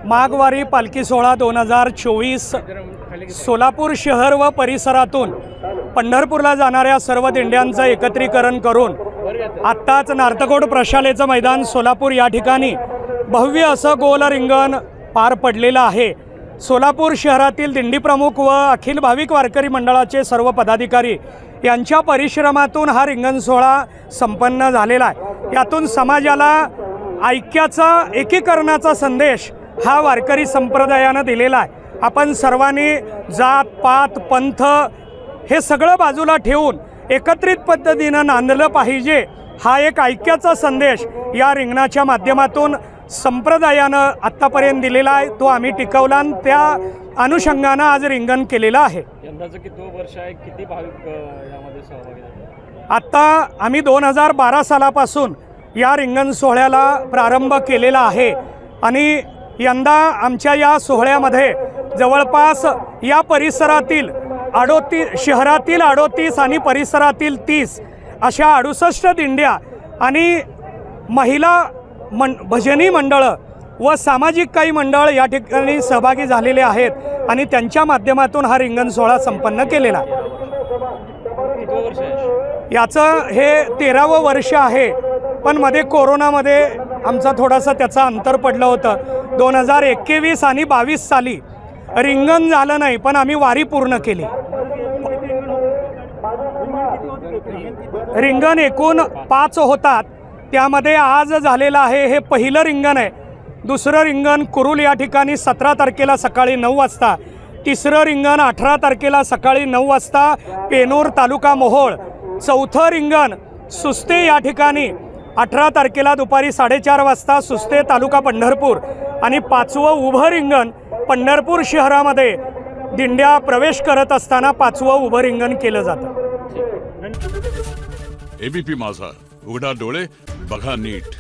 माघवारी पालखी सोहळा 2024 सोलापूर शहर व परिसरातून पंढरपूरला जाणाऱ्या सर्व दिंड्यांचं एकत्रीकरण करून आत्ताच नार्तकोट प्रशालेचं मैदान सोलापूर या ठिकाणी भव्य असं गोल रिंगण पार पडलेलं आहे। सोलापूर शहरातील दिंडी प्रमुख व अखिल भाविक वारकरी मंडळाचे सर्व पदाधिकारी यांच्या परिश्रमातून हा रिंगण सोहळा संपन्न झालेला आहे। यातून समाजाला ऐक्याचा एकीकरणाचा संदेश हा वारकरी संप्रदायानं दिलेला आहे। आपण सर्वांनी जात पात पंथ हे सगळं बाजूला ठेवून एकत्रित पद्धतीनं नांदलं पाहिजे हा एक ऐक्याचा संदेश या रिंगणाच्या माध्यमातून संप्रदायानं आत्तापर्यंत दिलेला आहे। तो आम्ही टिकवला आणि त्या अनुषंगानं आज रिंगण केलेलं आहे। यंदाचं किती वर्ष आहे, किती भाविक यामध्ये सहभागी झाले? आत्ता आम्ही 2012 सालापासून या रिंगण सोहळ्याला प्रारंभ केलेला आहे आणि यंदा आमच्या या सोहळ्यामध्ये जवळपास या परिसरातील शहरातील 38 आणि परिसरातील 30 अशा 68 दिंड्या आणि महिला भजनी मंडळं व सामाजिक काही मंडळ या ठिकाणी सहभागी झालेले आहेत आणि त्यांच्या माध्यमातून हा रिंगण सोहळा संपन्न केलेला आहे। याचं हे 13वं वर्ष आहे, पण मध्ये कोरोनामध्ये आमचा थोडासा त्याचा अंतर पडलं होतं। 2021 आणि 22 साली रिंगण झालं नाही, पण आम्ही वारी पूर्ण केली। रिंगण एकूण 5 होतात, त्यामध्ये आज झालेलं आहे हे पहिलं रिंगण आहे। दुसरं रिंगण कुरुल या ठिकाणी 17 तारखेला सकाळी 9 वाजता, तिसरं रिंगण 18 तारखेला सकाळी 9 वाजता पेनूर तालुका मोहोळ, चौथं रिंगण सुस्ते या ठिकाणी 18 तारखेला दुपारी 4:30 वाजता सुस्ते तालुका पंढरपूर आणि 5वं उभं रिंगण पंढरपूर शहरामध्ये दिंड्या प्रवेश करत असताना 5वं उभं रिंगण केलं जातं। एबीपी माझा, उघडा डोळे बघा नीट।